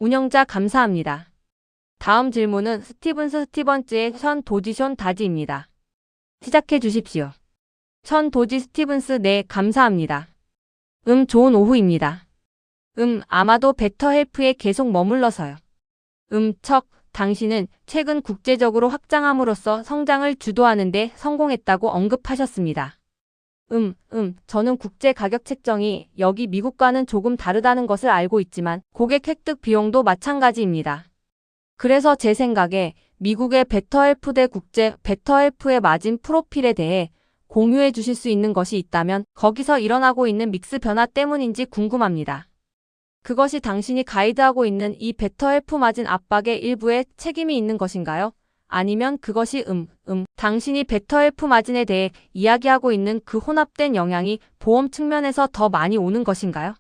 운영자 감사합니다. 다음 질문은 스티븐스의 션 도지션 다지입니다. 시작해 주십시오. 션 도지 스티븐스 네, 감사합니다. 좋은 오후입니다. 아마도 베터헬프에 계속 머물러서요. 당신은 최근 국제적으로 확장함으로써 성장을 주도하는 데 성공했다고 언급하셨습니다. 저는 국제 가격 책정이 여기 미국과는 조금 다르다는 것을 알고 있지만 고객 획득 비용도 마찬가지입니다. 그래서 제 생각에 미국의 베터헬프 대 국제 베터헬프의 마진 프로필에 대해 공유해 주실 수 있는 것이 있다면 거기서 일어나고 있는 믹스 변화 때문인지 궁금합니다. 그것이 당신이 가이드하고 있는 이 베터헬프 마진 압박의 일부에 책임이 있는 것인가요? 아니면 그것이 당신이 베터헬프 마진에 대해 이야기하고 있는 그 혼합된 영향이 보험 측면에서 더 많이 오는 것인가요?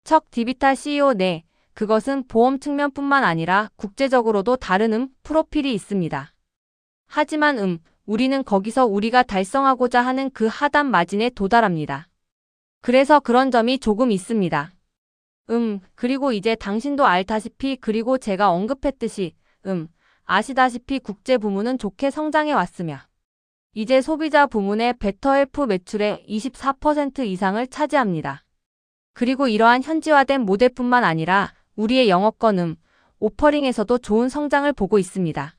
척 디비탈 CEO 네, 그것은 보험 측면뿐만 아니라 국제적으로도 다른 프로필이 있습니다. 하지만 우리는 거기서 우리가 달성하고자 하는 그 하단 마진에 도달합니다. 그래서 그런 점이 조금 있습니다. 그리고 이제 당신도 알다시피 그리고 제가 언급했듯이 아시다시피 국제 부문은 좋게 성장해 왔으며 이제 소비자 부문의 베터헬프 매출의 24% 이상을 차지합니다. 그리고 이러한 현지화된 모델뿐만 아니라 우리의 영업권 오퍼링에서도 좋은 성장을 보고 있습니다.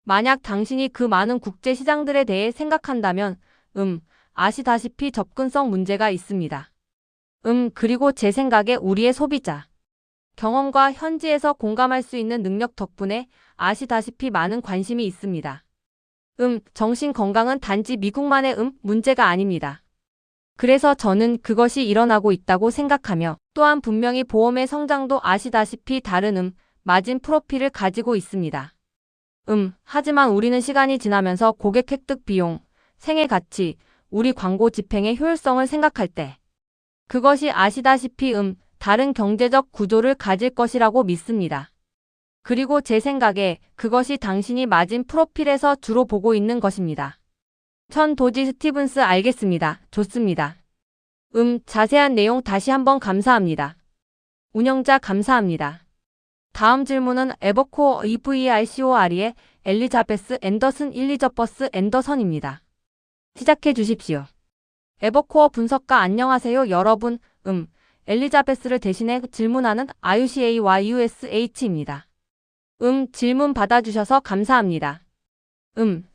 만약 당신이 그 많은 국제 시장들에 대해 생각한다면 아시다시피 접근성 문제가 있습니다. 그리고 제 생각에 우리의 소비자 경험과 현지에서 공감할 수 있는 능력 덕분에 아시다시피 많은 관심이 있습니다. 정신 건강은 단지 미국만의 문제가 아닙니다. 그래서 저는 그것이 일어나고 있다고 생각하며 또한 분명히 보험의 성장도 아시다시피 다른 마진 프로필을 가지고 있습니다. 하지만 우리는 시간이 지나면서 고객 획득 비용, 생애 가치, 우리 광고 집행의 효율성을 생각할 때 그것이 아시다시피 다른 경제적 구조를 가질 것이라고 믿습니다. 그리고 제 생각에 그것이 당신이 마진 프로필에서 주로 보고 있는 것입니다. 천 도지 스티븐스 알겠습니다. 좋습니다. 자세한 내용 다시 한번 감사합니다. 운영자 감사합니다. 다음 질문은 에버코어 EVRCOR의 엘리자베스 앤더슨 일리저버스 앤더선입니다. 시작해 주십시오. 에버코어 분석가 안녕하세요 여러분. 엘리자베스를 대신해 질문하는 IUCAYUSH입니다. 질문 받아주셔서 감사합니다.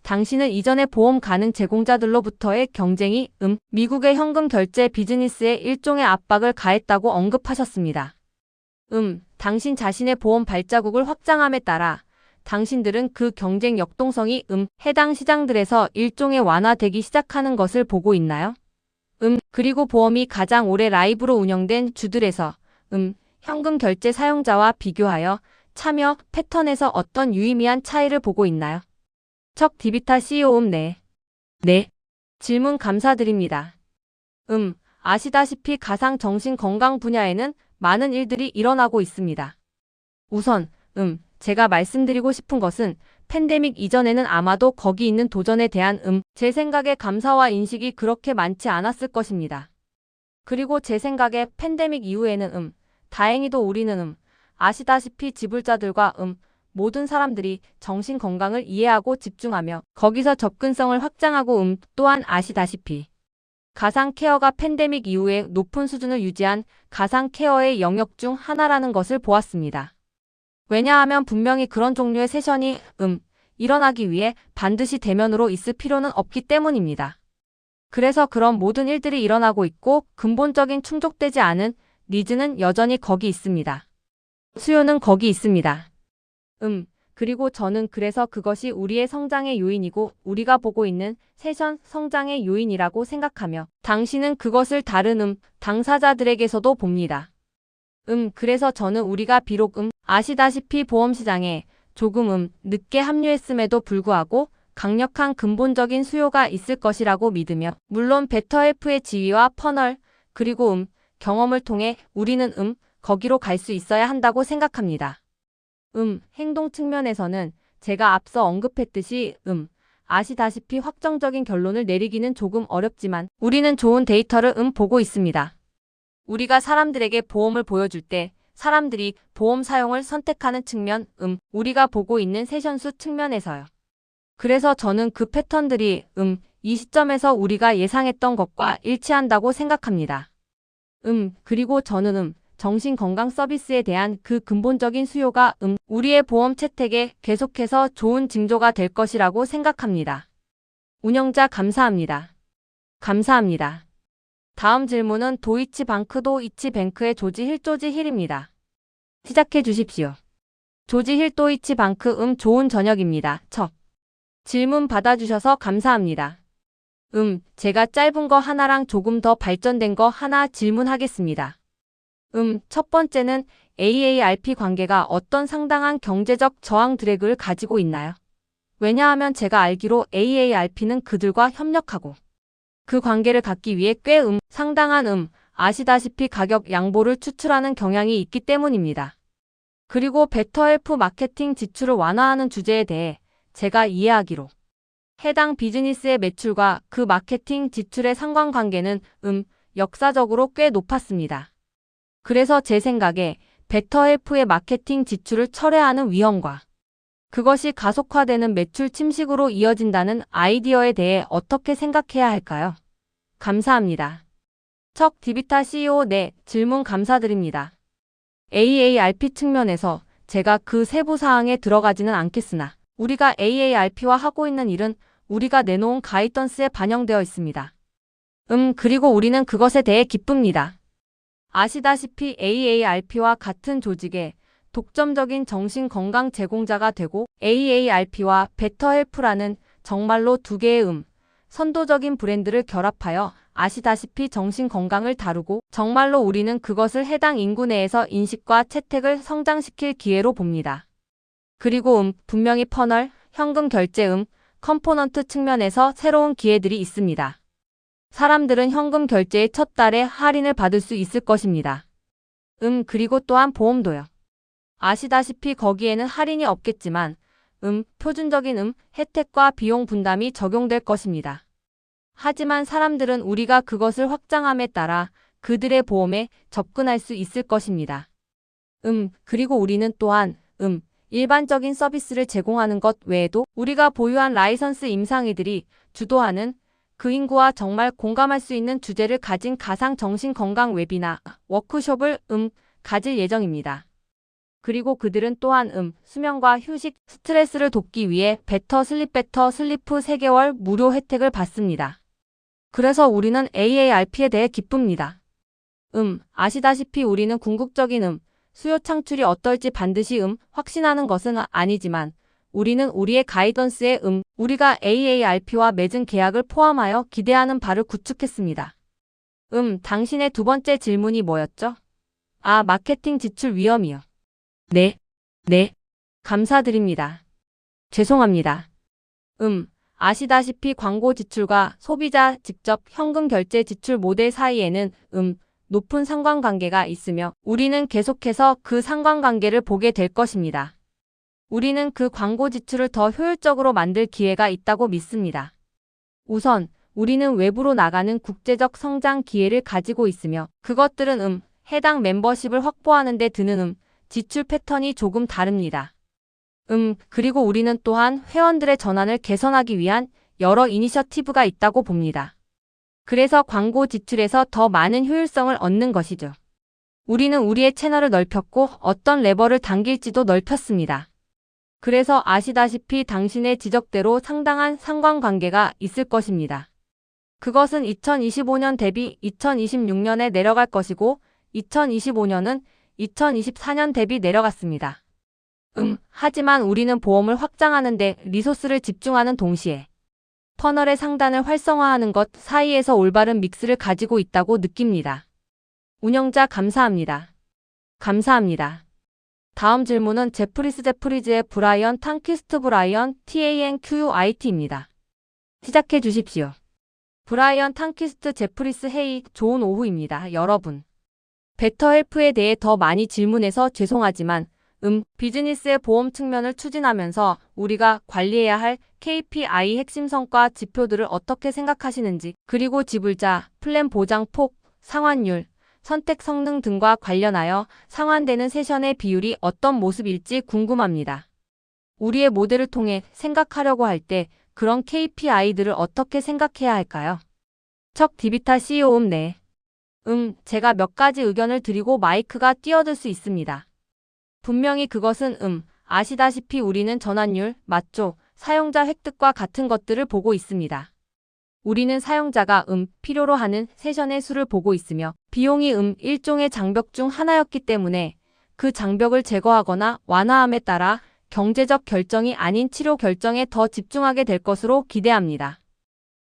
당신은 이전에 보험 가능 제공자들로부터의 경쟁이 미국의 현금 결제 비즈니스에 일종의 압박을 가했다고 언급하셨습니다. 당신 자신의 보험 발자국을 확장함에 따라 당신들은 그 경쟁 역동성이 해당 시장들에서 일종의 완화되기 시작하는 것을 보고 있나요? 그리고 보험이 가장 오래 라이브로 운영된 주들에서 현금 결제 사용자와 비교하여 참여 패턴에서 어떤 유의미한 차이를 보고 있나요? 척 디비타 CEO 네. 질문 감사드립니다. 아시다시피 가상 정신 건강 분야에는 많은 일들이 일어나고 있습니다. 우선 제가 말씀드리고 싶은 것은 팬데믹 이전에는 아마도 거기 있는 도전에 대한 제 생각에 감사와 인식이 그렇게 많지 않았을 것입니다. 그리고 제 생각에 팬데믹 이후에는 다행히도 우리는 아시다시피 지불자들과 모든 사람들이 정신 건강을 이해하고 집중하며 거기서 접근성을 확장하고 또한 아시다시피 가상 케어가 팬데믹 이후에 높은 수준을 유지한 가상 케어의 영역 중 하나라는 것을 보았습니다. 왜냐하면 분명히 그런 종류의 세션이 일어나기 위해 반드시 대면으로 있을 필요는 없기 때문입니다. 그래서 그런 모든 일들이 일어나고 있고 근본적인 충족되지 않은 니즈는 여전히 거기 있습니다. 수요는 거기 있습니다. 그리고 저는 그래서 그것이 우리의 성장의 요인이고 우리가 보고 있는 세션 성장의 요인이라고 생각하며 당신은 그것을 다른 당사자들에게서도 봅니다. 그래서 저는 우리가 비록 아시다시피 보험시장에 조금 늦게 합류했음에도 불구하고 강력한 근본적인 수요가 있을 것이라고 믿으며 물론 베터헬프의 지위와 퍼널 그리고 경험을 통해 우리는 거기로 갈 수 있어야 한다고 생각합니다. 행동 측면에서는 제가 앞서 언급했듯이 아시다시피 확정적인 결론을 내리기는 조금 어렵지만 우리는 좋은 데이터를 보고 있습니다. 우리가 사람들에게 보험을 보여줄 때 사람들이 보험 사용을 선택하는 측면, 우리가 보고 있는 세션수 측면에서요. 그래서 저는 그 패턴들이, 이 시점에서 우리가 예상했던 것과 일치한다고 생각합니다. 그리고 저는, 정신건강 서비스에 대한 그 근본적인 수요가, 우리의 보험 채택에 계속해서 좋은 징조가 될 것이라고 생각합니다. 운영자 감사합니다. 감사합니다. 다음 질문은 도이치뱅크의 조지 힐입니다. 시작해 주십시오. 조지 힐 도이치뱅크 좋은 저녁입니다. 첫 질문 받아주셔서 감사합니다. 제가 짧은 거 하나랑 조금 더 발전된 거 하나 질문하겠습니다. 첫 번째는 AARP 관계가 어떤 상당한 경제적 저항 드래그를 가지고 있나요? 왜냐하면 제가 알기로 AARP는 그들과 협력하고 그 관계를 갖기 위해 꽤 상당한 아시다시피 가격 양보를 추출하는 경향이 있기 때문입니다. 그리고 베터헬프 마케팅 지출을 완화하는 주제에 대해 제가 이해하기로 해당 비즈니스의 매출과 그 마케팅 지출의 상관관계는 역사적으로 꽤 높았습니다. 그래서 제 생각에 베터헬프의 마케팅 지출을 철회하는 위험과 그것이 가속화되는 매출 침식으로 이어진다는 아이디어에 대해 어떻게 생각해야 할까요? 감사합니다. 척 디비타 CEO 네, 질문 감사드립니다. AARP 측면에서 제가 그 세부 사항에 들어가지는 않겠으나 우리가 AARP와 하고 있는 일은 우리가 내놓은 가이던스에 반영되어 있습니다. 그리고 우리는 그것에 대해 기쁩니다. 아시다시피 AARP와 같은 조직의 독점적인 정신건강 제공자가 되고 AARP와 베터헬프라는 정말로 두 개의 선도적인 브랜드를 결합하여 아시다시피 정신건강을 다루고 정말로 우리는 그것을 해당 인구 내에서 인식과 채택을 성장시킬 기회로 봅니다. 그리고 분명히 퍼널, 현금 결제 컴포넌트 측면에서 새로운 기회들이 있습니다. 사람들은 현금 결제의 첫 달에 할인을 받을 수 있을 것입니다. 그리고 또한 보험도요. 아시다시피 거기에는 할인이 없겠지만 표준적인 혜택과 비용 분담이 적용될 것입니다. 하지만 사람들은 우리가 그것을 확장함에 따라 그들의 보험에 접근할 수 있을 것입니다. 그리고 우리는 또한 일반적인 서비스를 제공하는 것 외에도 우리가 보유한 라이선스 임상의들이 주도하는 그 인구와 정말 공감할 수 있는 주제를 가진 가상 정신건강 웨비나 워크숍을 가질 예정입니다. 그리고 그들은 또한 수면과 휴식, 스트레스를 돕기 위해 베터 슬리프 3개월 무료 혜택을 받습니다. 그래서 우리는 AARP에 대해 기쁩니다. 아시다시피 우리는 궁극적인 수요 창출이 어떨지 반드시 확신하는 것은 아니지만 우리는 우리의 가이던스에 우리가 AARP와 맺은 계약을 포함하여 기대하는 바를 구축했습니다. 당신의 두 번째 질문이 뭐였죠? 마케팅 지출 위험이요. 네. 감사드립니다. 죄송합니다. 아시다시피 광고 지출과 소비자 직접 현금 결제 지출 모델 사이에는 높은 상관관계가 있으며 우리는 계속해서 그 상관관계를 보게 될 것입니다. 우리는 그 광고 지출을 더 효율적으로 만들 기회가 있다고 믿습니다. 우선 우리는 외부로 나가는 국제적 성장 기회를 가지고 있으며 그것들은 해당 멤버십을 확보하는 데 드는 지출 패턴이 조금 다릅니다. 그리고 우리는 또한 회원들의 전환을 개선하기 위한 여러 이니셔티브가 있다고 봅니다. 그래서 광고 지출에서 더 많은 효율성을 얻는 것이죠. 우리는 우리의 채널을 넓혔고 어떤 레버를 당길지도 넓혔습니다. 그래서 아시다시피 당신의 지적대로 상당한 상관관계가 있을 것입니다. 그것은 2025년 대비 2026년에 내려갈 것이고 2025년은 2024년 대비 내려갔습니다. 하지만 우리는 보험을 확장하는 데 리소스를 집중하는 동시에 퍼널의 상단을 활성화하는 것 사이에서 올바른 믹스를 가지고 있다고 느낍니다. 운영자 감사합니다. 감사합니다. 다음 질문은 제프리즈의 브라이언 탕퀴스트 브라이언 TANQUIT입니다. 시작해 주십시오. 브라이언 탕퀴스트 제프리스 헤이 좋은 오후입니다. 여러분. 베터헬프에 대해 더 많이 질문해서 죄송하지만 비즈니스의 보험 측면을 추진하면서 우리가 관리해야 할 KPI 핵심 성과 지표들을 어떻게 생각하시는지 그리고 지불자, 플랜 보장 폭, 상환율, 선택 성능 등과 관련하여 상환되는 세션의 비율이 어떤 모습일지 궁금합니다. 우리의 모델을 통해 생각하려고 할 때 그런 KPI들을 어떻게 생각해야 할까요? 척 디비타 CEO 네. 제가 몇 가지 의견을 드리고 마이크가 뛰어들 수 있습니다. 분명히 그것은 아시다시피 우리는 전환율, 맞죠? 사용자 획득과 같은 것들을 보고 있습니다. 우리는 사용자가 필요로 하는 세션의 수를 보고 있으며 비용이 일종의 장벽 중 하나였기 때문에 그 장벽을 제거하거나 완화함에 따라 경제적 결정이 아닌 치료 결정에 더 집중하게 될 것으로 기대합니다.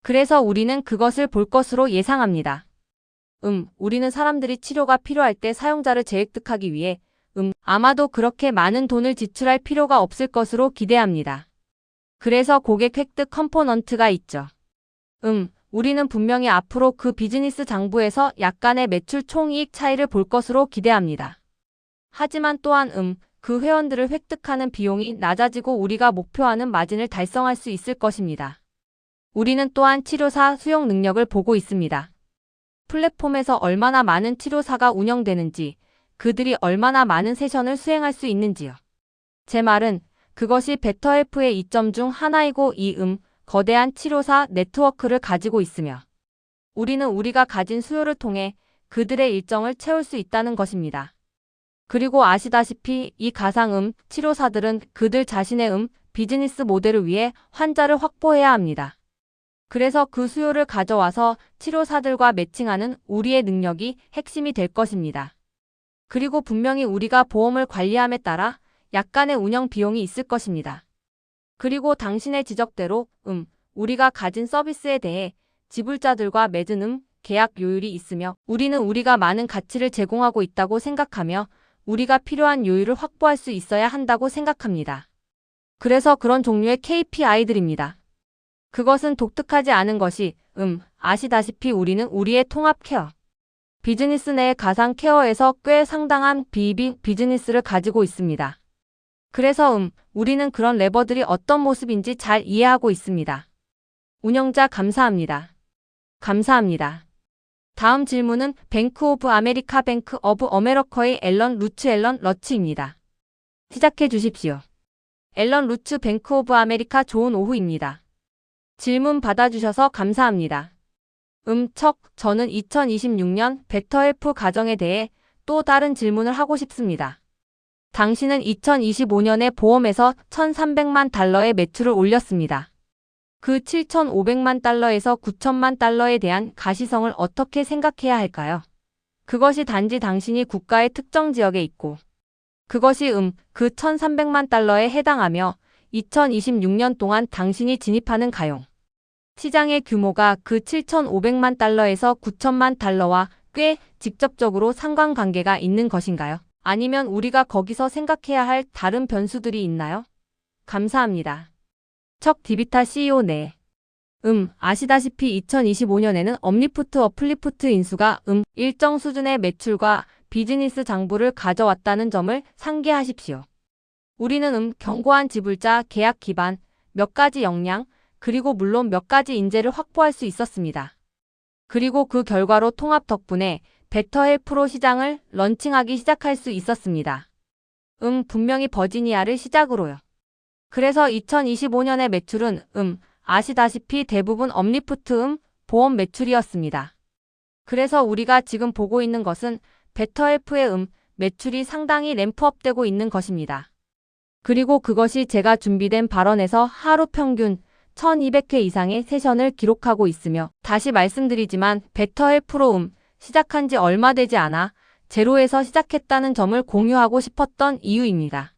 그래서 우리는 그것을 볼 것으로 예상합니다. 우리는 사람들이 치료가 필요할 때 사용자를 재획득하기 위해 아마도 그렇게 많은 돈을 지출할 필요가 없을 것으로 기대합니다. 그래서 고객 획득 컴포넌트가 있죠. 우리는 분명히 앞으로 그 비즈니스 장부에서 약간의 매출 총이익 차이를 볼 것으로 기대합니다. 하지만 또한 그 회원들을 획득하는 비용이 낮아지고 우리가 목표하는 마진을 달성할 수 있을 것입니다. 우리는 또한 치료사 수용 능력을 보고 있습니다. 플랫폼에서 얼마나 많은 치료사가 운영되는지, 그들이 얼마나 많은 세션을 수행할 수 있는지요. 제 말은 그것이 베터헬프의 이점 중 하나이고 이 거대한 치료사 네트워크를 가지고 있으며 우리는 우리가 가진 수요를 통해 그들의 일정을 채울 수 있다는 것입니다. 그리고 아시다시피 이 가상 치료사들은 그들 자신의 비즈니스 모델을 위해 환자를 확보해야 합니다. 그래서 그 수요를 가져와서 치료사들과 매칭하는 우리의 능력이 핵심이 될 것입니다. 그리고 분명히 우리가 보험을 관리함에 따라 약간의 운영 비용이 있을 것입니다. 그리고 당신의 지적대로 우리가 가진 서비스에 대해 지불자들과 맺은 계약 요율이 있으며 우리는 우리가 많은 가치를 제공하고 있다고 생각하며 우리가 필요한 요율을 확보할 수 있어야 한다고 생각합니다. 그래서 그런 종류의 KPI들입니다. 그것은 독특하지 않은 것이 아시다시피 우리는 우리의 통합 케어 비즈니스 내의 가상 케어에서 꽤 상당한 비즈니스를 가지고 있습니다. 그래서 우리는 그런 레버들이 어떤 모습인지 잘 이해하고 있습니다. 운영자 감사합니다. 감사합니다. 다음 질문은 뱅크 오브 아메리카 뱅크 오브 어메리카의 앨런 러츠입니다. 시작해 주십시오. 앨런 루츠 뱅크 오브 아메리카 좋은 오후입니다. 질문 받아주셔서 감사합니다. 저는 2026년 베터헬프 가정에 대해 또 다른 질문을 하고 싶습니다. 당신은 2025년에 보험에서 1,300만 달러의 매출을 올렸습니다. 그 7,500만 달러에서 9천만 달러에 대한 가시성을 어떻게 생각해야 할까요? 그것이 단지 당신이 국가의 특정 지역에 있고 그것이 그 1,300만 달러에 해당하며 2026년 동안 당신이 진입하는 가용 시장의 규모가 그 7,500만 달러에서 9천만 달러와 꽤 직접적으로 상관관계가 있는 것인가요? 아니면 우리가 거기서 생각해야 할 다른 변수들이 있나요? 감사합니다. 척 디비타 CEO 네. 아시다시피 2025년에는 엄니프트 어플리프트 인수가 일정 수준의 매출과 비즈니스 장부를 가져왔다는 점을 상기하십시오. 우리는 견고한 지불자 계약 기반, 몇 가지 역량, 그리고 물론 몇 가지 인재를 확보할 수 있었습니다. 그리고 그 결과로 통합 덕분에 베터헬프로 시장을 런칭하기 시작할 수 있었습니다. 분명히 버지니아를 시작으로요. 그래서 2025년의 매출은 아시다시피 대부분 엄니프트 보험 매출이었습니다. 그래서 우리가 지금 보고 있는 것은 베터헬프의 매출이 상당히 램프업되고 있는 것입니다. 그리고 그것이 제가 준비된 발언에서 하루 평균 1200회 이상의 세션을 기록하고 있으며 다시 말씀드리지만 베터헬프로 시작한 지 얼마 되지 않아 제로에서 시작했다는 점을 공유하고 싶었던 이유입니다.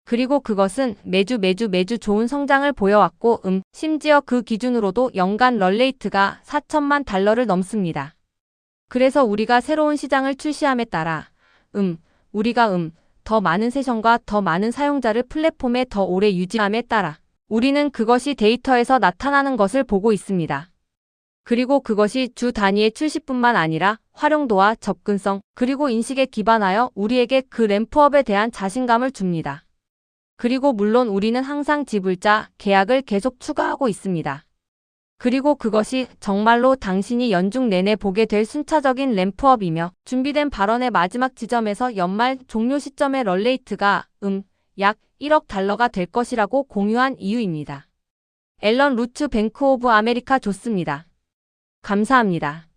그리고 그것은 매주 좋은 성장을 보여왔고 심지어 그 기준으로도 연간 런레이트가 4천만 달러를 넘습니다. 그래서 우리가 새로운 시장을 출시함에 따라 우리가 더 많은 세션과 더 많은 사용자를 플랫폼에 더 오래 유지함에 따라 우리는 그것이 데이터에서 나타나는 것을 보고 있습니다. 그리고 그것이 주 단위의 출시뿐만 아니라 활용도와 접근성 그리고 인식에 기반하여 우리에게 그 램프업에 대한 자신감을 줍니다. 그리고 물론 우리는 항상 지불자 계약을 계속 추가하고 있습니다. 그리고 그것이 정말로 당신이 연중 내내 보게 될 순차적인 램프업이며 준비된 발언의 마지막 지점에서 연말 종료 시점의 럴레이트가 약 1억 달러가 될 것이라고 공유한 이유입니다. 앨런 루츠 뱅크 오브 아메리카 좋습니다. 감사합니다.